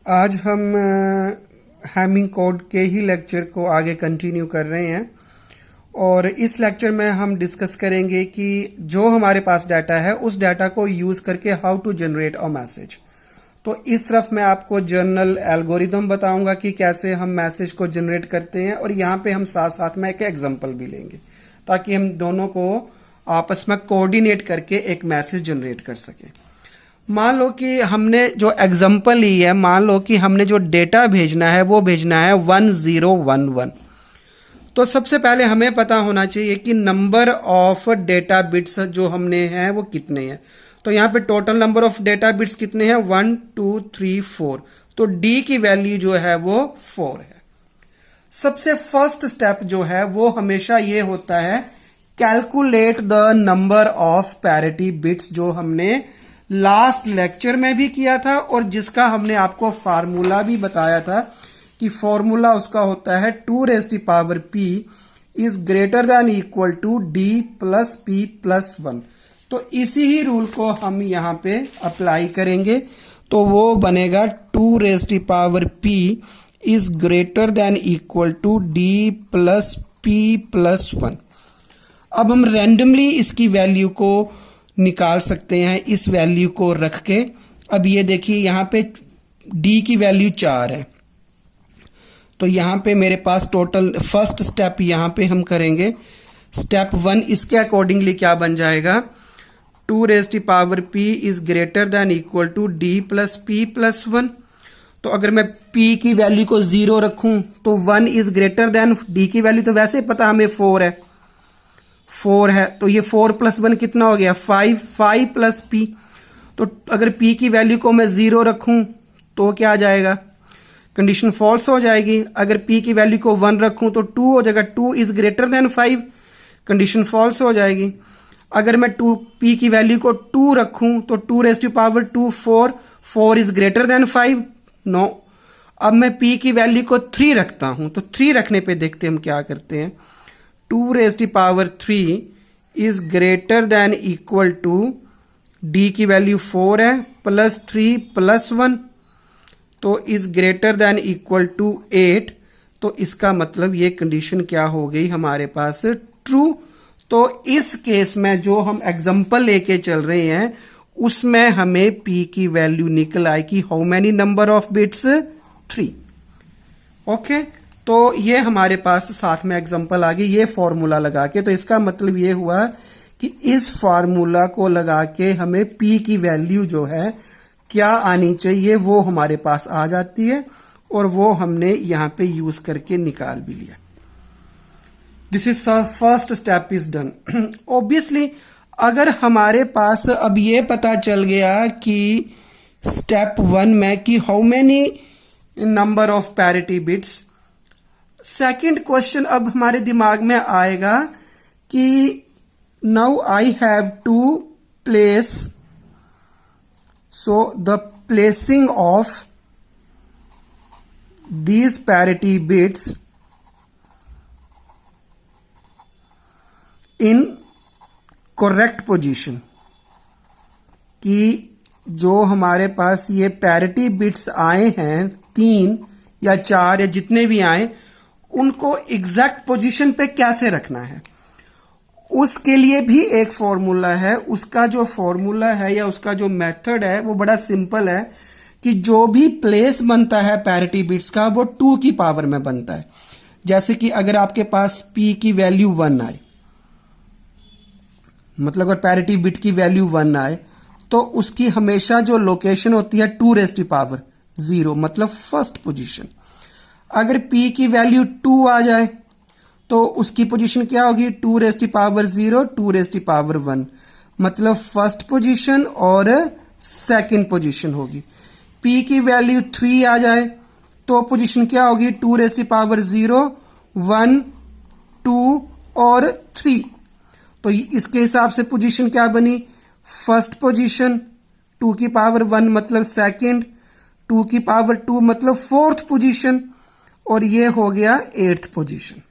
आज हम Hamming code के ही लेक्चर को आगे कंटिन्यू कर रहे हैं और इस लेक्चर में हम डिस्कस करेंगे कि जो हमारे पास डाटा है उस डाटा को यूज़ करके how to generate a message. तो इस तरफ मैं आपको जर्नल एल्गोरिदम बताऊंगा कि कैसे हम मैसेज को जनरेट करते हैं और यहाँ पे हम साथ साथ में एक एग्जांपल भी लेंगे ताकि हम दोनों को आपस में कोऑर्डिनेट करके एक मैसेज जनरेट कर सकें। मान लो कि हमने जो एग्जांपल ली है, मान लो कि हमने जो डेटा भेजना है वो भेजना है 1011। तो सबसे पहले हमें पता होना चाहिए कि नंबर ऑफ डेटा बिट्स जो हमने हैं वो कितने हैं। तो यहाँ पे total number of data bits कितने हैं, 1 2 3 4। तो डी की वैल्यू जो है वो 4 है। सबसे फर्स्ट स्टेप जो है वो हमेशा ये होता है calculate the number of parity bits, जो हमने लास्ट लेक्चर में भी किया था और जिसका हमने आपको फार्मूला भी बताया था कि फॉर्मूला उसका होता है 2p is greater than equal to d plus p plus 1। तो इसी ही रूल को हम यहां पे अप्लाई करेंगे तो वो बनेगा 2p is greater than equal to d plus p plus 1। अब हम रैंडमली इसकी वैल्यू को निकाल सकते हैं इस वैल्यू को रख के। अब ये देखिए यहाँ पे d की वैल्यू 4 है, तो यहाँ पे मेरे पास टोटल फर्स्ट स्टेप यहाँ पे हम करेंगे स्टेप 1। इसके अकॉर्डिंगली क्या बन जाएगा, 2p is greater than equal to d plus p plus 1। तो अगर मैं p की वैल्यू को 0 रखूं तो 1 इज ग्रेटर देन d की वैल्यू तो वैसे पता हमें 4 है, तो ये 4 प्लस 1 कितना हो गया 5 प्लस p। तो अगर p की वैल्यू को मैं 0 रखूं तो क्या आ जाएगा, कंडीशन फॉल्स हो जाएगी। अगर p की वैल्यू को 1 रखूं तो 2 हो जाएगा, 2 is greater than 5, condition false हो जाएगी। अगर मैं p की वैल्यू को 2 रखूं तो 2 4 इज ग्रेटर देन 5, नो। अब मैं p की वैल्यू को 3 रखता हूं तो 3 रखने पे देखते हम क्या करते हैं, 2 is greater than equal to d की वैल्यू 4 है प्लस 3 प्लस 1, तो is greater than equal to 8। तो इसका मतलब ये कंडीशन क्या हो गई हमारे पास, ट्रू। तो इस केस में जो हम एग्जांपल लेके चल रहे हैं उसमें हमें p की वैल्यू निकल आएगी how many number of bits, 3। Okay, तो ये हमारे पास साथ में एग्जांपल आ गई ये फॉर्मूला लगा के। तो इसका मतलब ये हुआ कि इस फॉर्मूला को लगा के हमें p की वैल्यू जो है क्या आनी चाहिए वो हमारे पास आ जाती है और वो हमने यहां पे यूज करके निकाल भी लिया। This is first step is done. Obviously अगर हमारे पास अब ये पता चल गया कि स्टेप 1 में कि how many number of parity bits, second question अब हमारे दिमाग में आएगा कि now I have to place, so the placing of these parity bits in correct position, कि जो हमारे पास ये पैरिटी बिट्स आए हैं 3 या 4 या जितने भी आए उनको एग्जैक्ट पोजीशन पे कैसे रखना है। उसके लिए भी एक फॉर्मूला है। उसका जो फॉर्मूला है या उसका जो मेथड है वो बड़ा सिंपल है कि जो भी प्लेस बनता है पैरिटी बिट्स का वो 2 की पावर में बनता है। जैसे कि अगर आपके पास p की वैल्यू 1 आए, मतलब अगर पैरिटी बिट की वैल्यू 1 आए तो उसकी हमेशा जो लोकेशन होती है 2 0, मतलब फर्स्ट पोजीशन। अगर p की वैल्यू 2 आ जाए तो उसकी पोजीशन क्या होगी, 2 2 मतलब फर्स्ट पोजीशन और सेकंड पोजीशन होगी। p की वैल्यू 3 आ जाए तो पोजीशन क्या होगी, 2 1 2 और 3। तो इसके हिसाब से पोजीशन क्या बनी, फर्स्ट पोजीशन, 2 की पावर 1 मतलब सेकंड, 2 की पावर 2 मतलब फोर्थ पोजीशन, और ये हो गया 8th पोजीशन।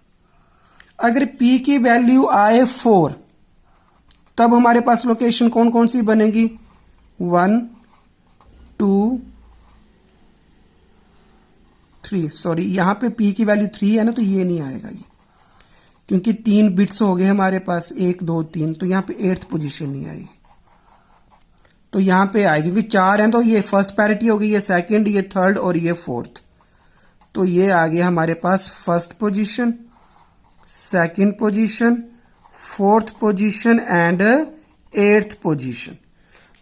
अगर p की वैल्यू आए 4 तब हमारे पास लोकेशन कौन कौन सी बनेगी, 1 2 3, सॉरी यहाँ पे p की वैल्यू 3 है ना, तो ये नहीं आएगा ये, क्योंकि 3 बिट्स हो गए हमारे पास, 1 2 3, तो यहाँ पे 8th पोजीशन नहीं आएगी, तो यहाँ पे आएगी, क्योंकि 4 हैं तो ये फर्स्ट पैरिटी होगी, ये सेकंड, ये थर्ड और ये फोर्थ, तो ये आ गया हमारे पास first position, second position, fourth position and 8th position.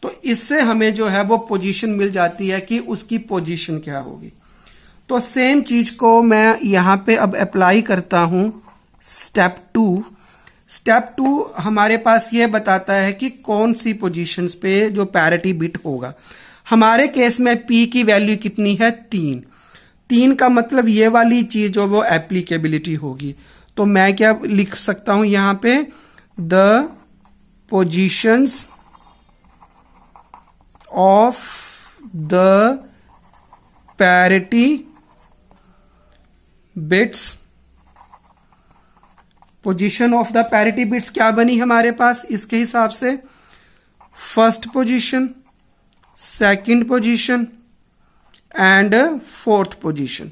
तो इससे हमें जो है वो पोजीशन मिल जाती है कि उसकी पोजीशन क्या होगी। तो सेम चीज को मैं यहां पे अब अप्लाई करता हूं स्टेप 2। स्टेप 2 हमारे पास ये बताता है कि कौन सी पोजीशंस पे जो पैरिटी बिट होगा। हमारे केस में p की वैल्यू कितनी है, 3 का मतलब ये वाली चीज जो वो एप्लीकेबिलिटी होगी। तो मैं क्या लिख सकता हूं यहां पे, the positions of the parity bits, position of the parity bits क्या बनी हमारे पास इसके हिसाब से, first position, second position and fourth position.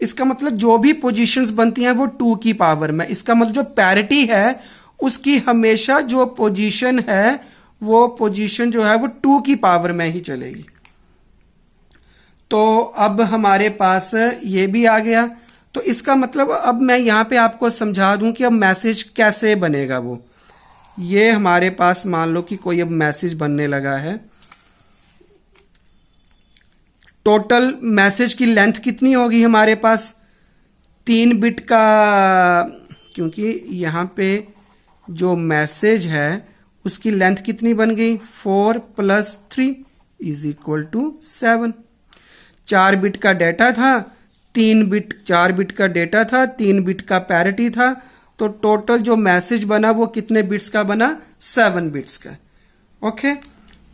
इसका मतलब जो भी पोजीशंस बनती हैं वो 2 की पावर में, इसका मतलब जो पैरिटी है उसकी हमेशा जो पोजीशन है वो पोजीशन जो है वो 2 की पावर में ही चलेगी। तो अब हमारे पास ये भी आ गया। तो इसका मतलब अब मैं यहां पे आपको समझा दूं कि अब मैसेज कैसे बनेगा। वो ये हमारे पास मान लो कि कोई अब मैसेज बनने लगा है। टोटल मैसेज की लेंथ कितनी होगी हमारे पास, 3 बिट का, क्योंकि यहां पे जो मैसेज है उसकी लेंथ कितनी बन गई, 4 + 3 = 7। 4 बिट का डेटा था, 4 बिट का डेटा था, 3 बिट का पैरिटी था, तो टोटल जो मैसेज बना वो कितने बिट्स का बना, 7 बिट्स का। ओके,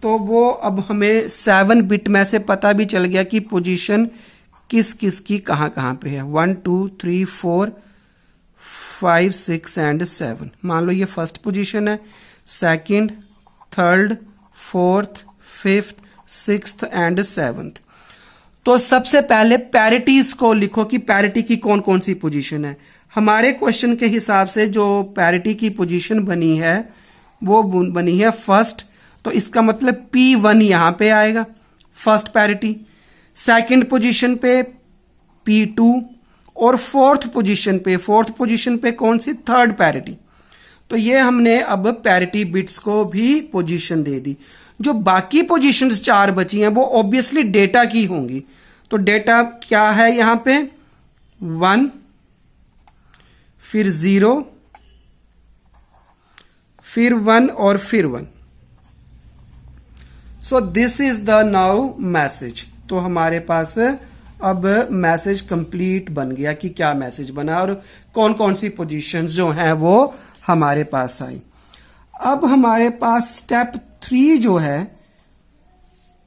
तो वो अब हमें 7 बिट में से पता भी चल गया कि पोजीशन किस किस की कहां कहां पे है, 1 2 3 4 5 6 एंड 7। मान लो ये फर्स्ट पोजीशन है, second, third, fourth, fifth, sixth and 7th। तो सबसे पहले पैरिटीज को लिखो कि पैरिटी की कौन कौन सी पोजीशन है। हमारे क्वेश्चन के हिसाब से जो पैरिटी की पोजीशन बनी है वो बनी है फर्स्ट, तो इसका मतलब P1 यहां पे आएगा, फर्स्ट पैरिटी। सेकंड पोजीशन पे P2 और फोर्थ पोजीशन पे कौन सी, थर्ड पैरिटी। तो ये हमने अब पैरिटी बिट्स को भी पोजीशन दे दी। जो बाकी पोजीशंस 4 बची हैं वो ऑब्वियसली डेटा की होंगी। तो डेटा क्या है यहां पे, 1, फिर 0, फिर 1 और फिर 1। So this is the now message. तो हमारे पास अब मैसेज कंप्लीट बन गया कि क्या मैसेज बना और कौन कौन सी पोजीशंस जो हैं वो हमारे पास आई। अब हमारे पास स्टेप 3 जो है,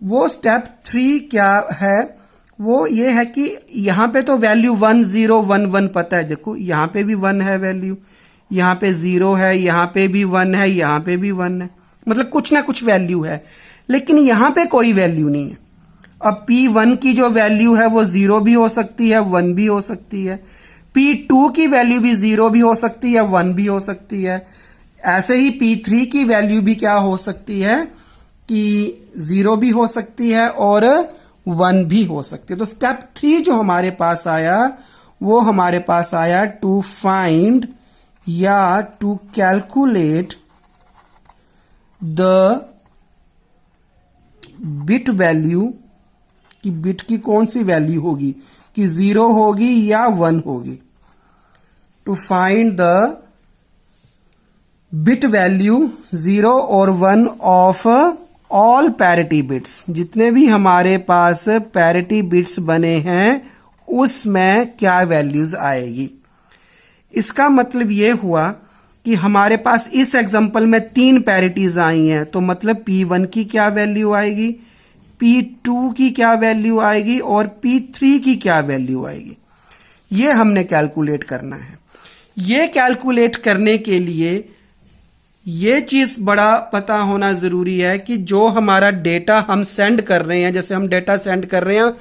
वो स्टेप 3 क्या है, वो ये है कि यहां पे तो वैल्यू 1 0 1 1 पता है। देखो यहां पे भी 1 है वैल्यू, यहां पे 0 है, यहां पे भी 1 है, यहां पे भी 1 है, मतलब कुछ ना कुछ वैल्यू है। लेकिन यहां पे कोई वैल्यू नहीं है। अब P1 की जो वैल्यू है वो 0 भी हो सकती है, 1 भी हो सकती है। P2 की वैल्यू भी 0 भी हो सकती है, 1 भी हो सकती है। ऐसे ही P3 की वैल्यू भी क्या हो सकती है कि 0 भी हो सकती है और 1 भी हो सकती है। तो स्टेप 3 जो हमारे पास आया वो हमारे पास आया टू फाइंड या to calculate the bit value, कि बिट की कौन सी वैल्यू होगी, कि 0 होगी या 1 होगी। To find the bit value 0 और 1 ऑफ ऑल पैरिटी बिट्स। जितने भी हमारे पास पैरिटी बिट्स बने हैं उसमें क्या वैल्यूज आएगी। इसका मतलब ये हुआ कि हमारे पास इस एग्जांपल में 3 पैरिटीज आई हैं, तो मतलब P1 की क्या वैल्यू आएगी, P2 की क्या वैल्यू आएगी और P3 की क्या वैल्यू आएगी। ये हमने कैलकुलेट करना है। ये कैलकुलेट करने के लिए ये चीज बड़ा पता होना जरूरी है कि जो हमारा डेटा हम सेंड कर रहे हैं, जैसे हम डेटा सेंड कर रहे हैं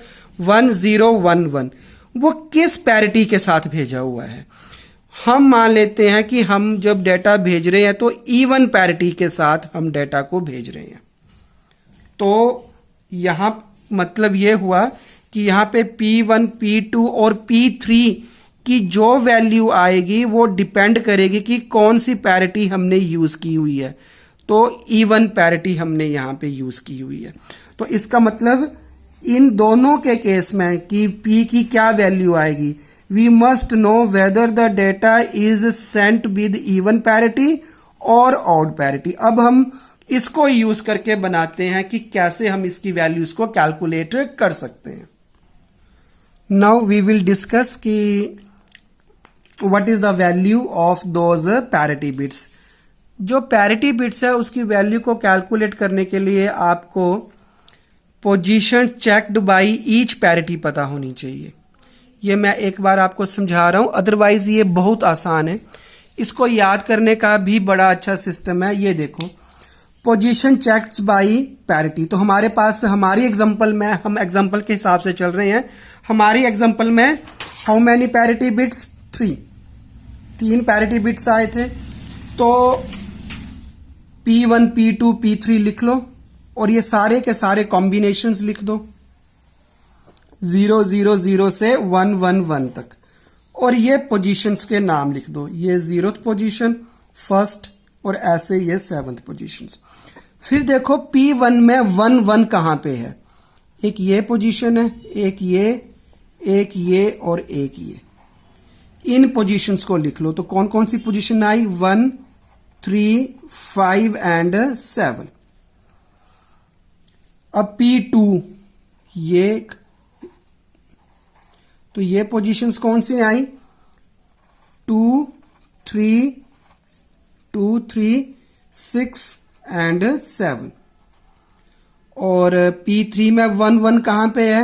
1 0 1 1, वो किस पैरिटी के साथ भेजा हुआ है। हम मान लेते हैं कि हम जब डेटा भेज रहे हैं तो इवन पैरिटी के साथ हम डेटा को भेज रहे हैं। तो यहां मतलब ये हुआ कि यहां पे P1, P2 और P3 की जो वैल्यू आएगी वो डिपेंड करेगी कि कौन सी पैरिटी हमने यूज की हुई है। तो इवन पैरिटी हमने यहां पे यूज की हुई है। तो इसका मतलब इन दोनों के केस में कि P की क्या वैल्यू आएगी, we must know whether the data is sent with even parity और ऑड पैरिटी। अब हम इसको यूज करके बनाते हैं कि कैसे हम इसकी वैल्यूज को कैलकुलेट कर सकते हैं। नाउ वी विल डिस्कस कि what is the value of those parity bits. जो पैरिटी बिट्स है उसकी वैल्यू को कैलकुलेट करने के लिए आपको position checked by each parity पता होनी चाहिए। ये मैं एक बार आपको समझा रहा हूं, अदरवाइज ये बहुत आसान है। इसको याद करने का भी बड़ा अच्छा सिस्टम है। ये देखो, पोजीशन चेक्ड बाय पैरिटी। तो हमारे पास हमारी एग्जांपल में, हम एग्जांपल के हिसाब से चल रहे हैं। हमारी एग्जांपल में how many parity bits, 3 parity bits आए थे। तो P1, P2, P3 लिख लो और ये सारे के सारे कॉम्बिनेशंस लिख दो 0 0 0 से 1 1 1 तक। और ये पोजीशंस के नाम लिख दो, ये 0th पोजीशन, फर्स्ट और ऐसे ये 7th पोजीशंस। फिर देखो P1 में 1 1 कहां पे है, एक ये पोजीशन है, एक ये और एक ये। इन पोजीशंस को लिख लो। तो कौन कौन सी पोजीशन आई, 1 3 5 एंड 7। अब P2 ये, तो ये पोजीशंस कौन सी आई, 2 3 2 3 6 एंड 7। और P3 में 1 1 कहां पे है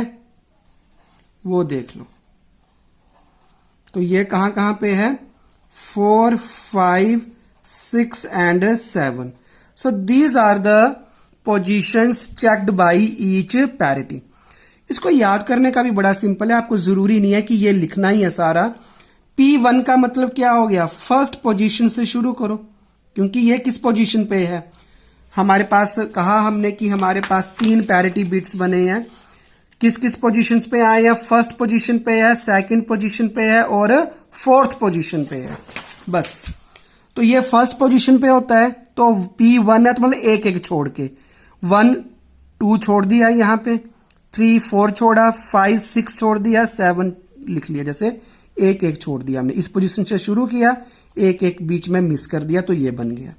वो देख लो। तो ये कहां कहां पे है, 4 5 6 and 7। So these are the positions checked by each parity. इसको याद करने का भी बड़ा सिंपल है, आपको जरूरी नहीं है कि ये लिखना ही है सारा। P1 का मतलब क्या हो गया, फर्स्ट पोजीशन से शुरू करो, क्योंकि ये किस पोजीशन पे है। हमारे पास कहा हमने कि हमारे पास 3 पैरिटी बिट्स बने हैं। किस किस पोजीशंस पे आए हैं, फर्स्ट पोजीशन पे है, सेकंड पोजीशन पे है और 4th पोजीशन पे है। बस, तो ये फर्स्ट पोजीशन पे होता है। तो P1 है तो मतलब एक एक छोड़ के 1 2 छोड़ दिया, यहां पे 3 4 छोड़ा, 5 6 छोड़ दिया, 7 लिख लिया। जैसे एक एक छोड़ दिया हमने, इस पोजीशन से शुरू किया, एक एक बीच में मिस कर दिया, तो ये बन गया।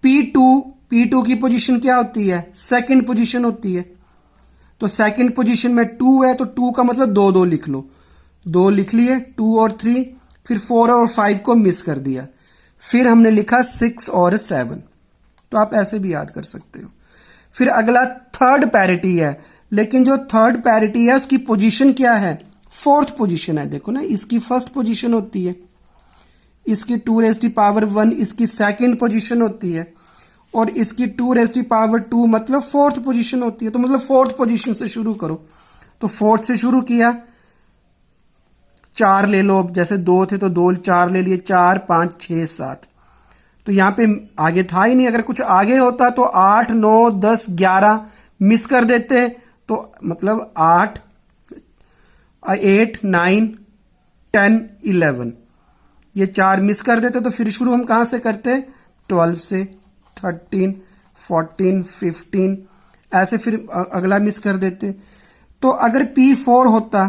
P2 की पोजीशन क्या होती है, सेकंड पोजीशन होती है। तो सेकंड पोजीशन में 2 है, तो 2 का मतलब 2 2 लिख लो, 2 लिख लिए, 2 और 3। फिर 4 और 5 को मिस कर दिया, फिर हमने लिखा 6 और 7। तो आप ऐसे भी याद कर सकते हो। फिर अगला थर्ड पैरिटी है, लेकिन जो थर्ड पैरिटी है उसकी पोजीशन क्या है, 4th पोजीशन है। देखो ना, इसकी फर्स्ट पोजीशन होती है, इसकी 2 raised to power 1 इसकी सेकंड पोजीशन होती है, और इसकी 2 raised to power 2 मतलब 4th पोजीशन होती है। तो मतलब 4th पोजीशन से शुरू करो। तो 4th से शुरू किया, 4 ले लो, जैसे 2 थे तो 2 4 ले लिए, 4 5 6 7। तो यहां पे आगे था ही नहीं, अगर कुछ आगे होता तो 8 9 10 11 मिस कर देते, तो मतलब 8 9 10 11 ये 4 मिस कर देते। तो फिर शुरू हम कहां से करते, 12 से, 13 14 15 ऐसे, फिर अगला मिस कर देते। तो अगर P4 होता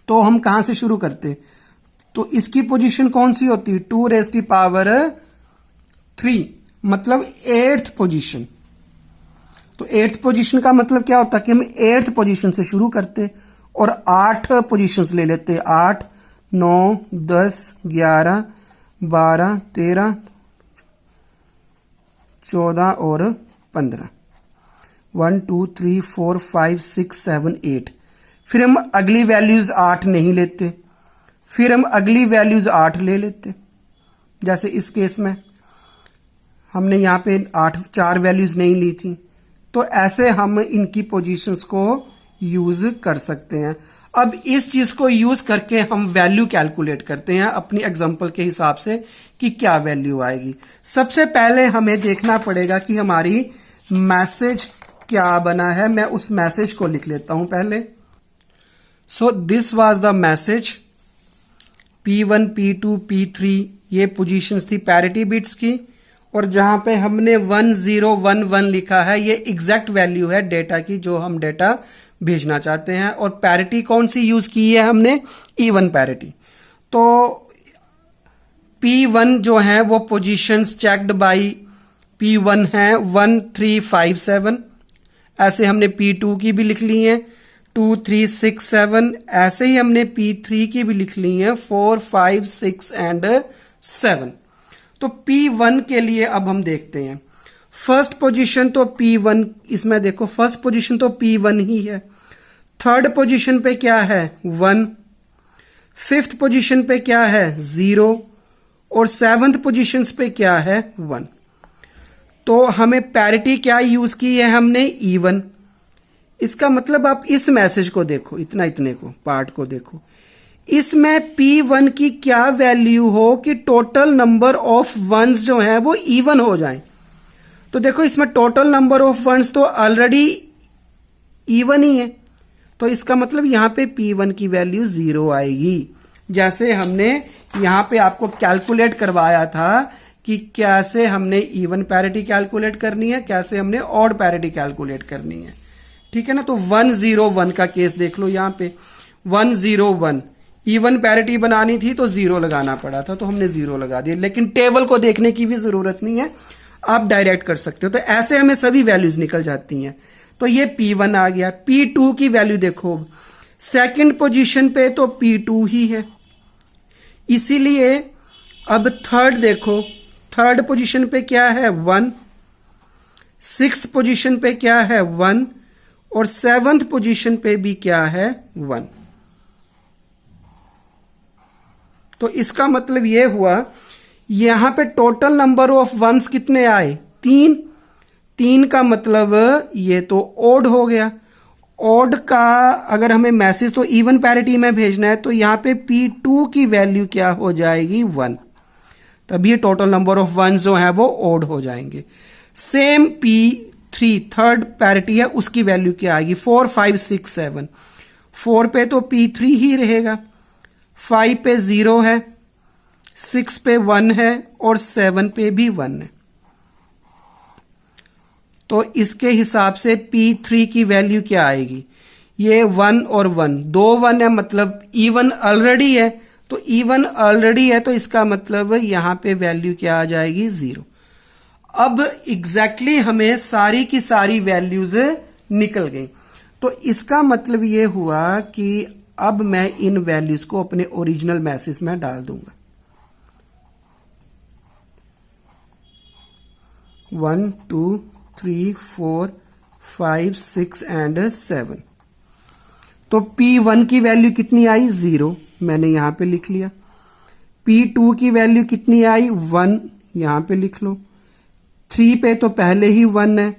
तो हम कहां से शुरू करते, तो इसकी पोजीशन कौन सी होती, 2 raised to power 3 मतलब 8th पोजीशन। तो 8th पोजीशन का मतलब क्या होता कि हम 8th पोजीशन से शुरू करते और 8 पोजीशंस ले लेते, 8 9 10 11 12 13 14 और 15, 1 2 3 4 5 6 7 8। फिर हम अगली वैल्यूज 8 नहीं लेते, फिर हम अगली वैल्यूज 8 ले लेते। जैसे इस केस में हमने यहां पे 4 वैल्यूज नहीं ली थी, तो ऐसे हम इनकी पोजीशंस को यूज कर सकते हैं। अब इस चीज को यूज करके हम वैल्यू कैलकुलेट करते हैं अपनी एग्जांपल के हिसाब से कि क्या वैल्यू आएगी। सबसे पहले हमें देखना पड़ेगा कि हमारी मैसेज क्या बना है। मैं उस मैसेज को लिख लेता हूं पहले। So this was the message. P1, P2, P3 ये पोजीशंस थी पैरिटी बिट्स की, और जहां पे हमने 1011 लिखा है ये एग्जैक्ट वैल्यू है डेटा की जो हम डेटा भेजना चाहते हैं। और पैरिटी कौन सी यूज की है हमने? Even parity. तो P1 जो है वो पोजीशंस चेक्ड बाय P1 है 1357, ऐसे हमने P2 की भी लिख ली है 2367, ऐसे ही हमने P3 की भी लिख ली है 4, 5, 6 एंड 7। तो P1 के लिए अब हम देखते हैं। फर्स्ट पोजीशन तो P1, इसमें देखो फर्स्ट पोजीशन तो P1 ही है। थर्ड पोजीशन पे क्या है? 1। फिफ्थ पोजीशन पे क्या है? 0। और सेवंथ पोजीशन पे क्या है? 1। तो हमें पैरिटी क्या यूज की है हमने? इवन। इसका मतलब आप इस मैसेज को देखो, इतने को पार्ट को देखो, इसमें P1 की क्या वैल्यू हो कि टोटल नंबर ऑफ वंस जो है वो इवन हो जाएं। तो देखो इसमें टोटल नंबर ऑफ वंस तो ऑलरेडी इवन ही है, तो इसका मतलब यहां पे P1 की वैल्यू 0 आएगी। जैसे हमने यहां पे आपको कैलकुलेट करवाया था कि कैसे हमने इवन पैरिटी कैलकुलेट करनी है, कैसे हमने ऑड पैरिटी कैलकुलेट करनी है। ठीक है ना। तो 101 का केस देख लो। यहां पे 101 इवन पैरिटी बनानी थी तो 0 लगाना पड़ा था, तो हमने 0 लगा दिया। लेकिन टेबल को देखने की भी जरूरत नहीं है, आप डायरेक्ट कर सकते हो। तो ऐसे हमें सभी वैल्यूज निकल जाती हैं। तो ये P1 आ गया। P2 की वैल्यू देखो, सेकंड पोजीशन पे तो P2 ही है, इसीलिए अब थर्ड देखो, थर्ड पोजीशन पे क्या है? 1। सिक्स्थ पोजीशन पे क्या है? 1। और सेवंथ पोजीशन पे भी क्या है? 1। तो इसका मतलब यह हुआ यहां पे टोटल नंबर ऑफ वंस कितने आए? 3। 3 का मतलब ये तो ओड हो गया। ओड का अगर हमें मैसेज तो इवन पैरिटी में भेजना है तो यहां पे P2 की वैल्यू क्या हो जाएगी? 1। तब ये टोटल नंबर ऑफ वंस जो है वो ओड हो जाएंगे। सेम P3 थर्ड पैरिटी है, उसकी वैल्यू क्या आएगी? 4, 5, 6, 7। 4 पे तो P3 ही रहेगा, 5 पे 0 है, 6 पे 1 है और 7 पे भी 1 है। तो इसके हिसाब से P3 की वैल्यू क्या आएगी? ये 1 और 1, 2 1 है, मतलब इवन ऑलरेडी है। तो इवन ऑलरेडी है तो इसका मतलब यहां पे वैल्यू क्या आ जाएगी? 0। अब एग्जैक्टली हमें सारी की सारी वैल्यूज निकल गई। तो इसका मतलब ये हुआ कि अब मैं इन वैल्यूज को अपने ओरिजिनल मैसेज में डाल दूंगा। 1, 2, 3, 4, 5, 6 एंड 7। तो P1 की वैल्यू कितनी आई? 0, मैंने यहां पे लिख लिया। P2 की वैल्यू कितनी आई? 1, यहां पे लिख लो। 3 पे तो पहले ही 1 है।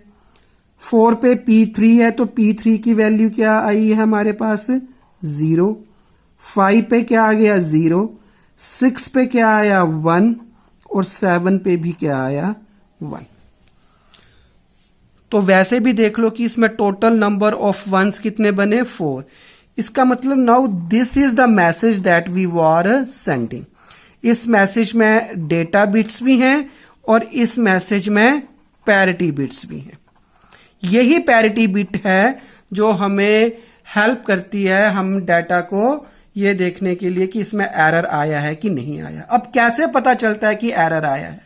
4 पे P3 है तो P3 की वैल्यू क्या आई है हमारे पास? 0। 5 पे क्या आ गया? 0। 6 पे क्या आया? 1। और 7 पे भी क्या आया? 1। तो वैसे भी देख लो कि इसमें टोटल नंबर ऑफ वंस कितने बने? 4। इसका मतलब now this is the message that we were sending. इस मैसेज में डेटा बिट्स भी हैं और इस मैसेज में पैरिटी बिट्स भी हैं। यही पैरिटी बिट है जो हमें हेल्प करती है हम डाटा को ये देखने के लिए कि इसमें एरर आया है कि नहीं आया। अब कैसे पता चलता है कि एरर आया है?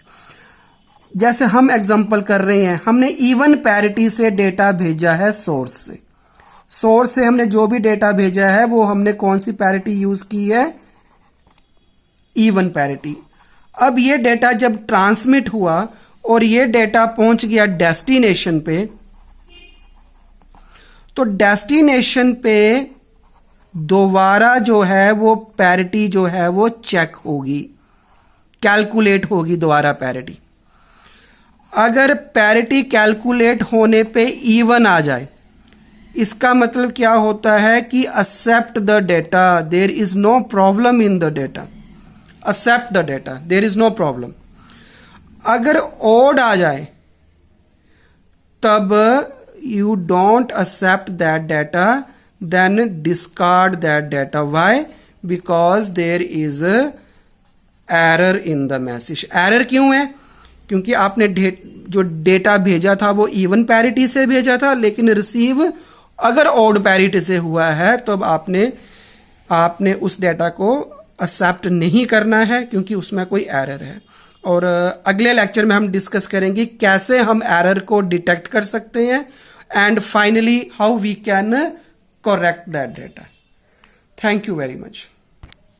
जैसे हम एग्जांपल कर रहे हैं, हमने इवन पैरिटी से डेटा भेजा है सोर्स से। सोर्स से हमने जो भी डेटा भेजा है वो हमने कौन सी पैरिटी यूज की है? Even parity. अब ये डेटा जब ट्रांसमिट हुआ और ये डेटा पहुंच गया डेस्टिनेशन पे, तो डेस्टिनेशन पे दोबारा जो है वो पैरिटी जो है वो चेक होगी, कैलकुलेट होगी दोबारा पैरिटी। अगर पैरिटी कैलकुलेट होने पे इवन आ जाए, इसका मतलब क्या होता है कि accept the data, there is no problem in the data, accept the data, there is no problem। अगर odd आ जाए तब you don't accept that data, then discard that data। Why? Because there is a error in the message। error क्यों है? क्योंकि आपने जो data भेजा था वो इवन पैरिटी से भेजा था, लेकिन रिसीव अगर ऑड पैरिटी से हुआ है तो अब आपने उस डेटा को एक्सेप्ट नहीं करना है, क्योंकि उसमें कोई एरर है। और अगले लेक्चर में हम डिस्कस करेंगे कैसे हम एरर को डिटेक्ट कर सकते हैं, and finally how we can correct that data. Thank you very much.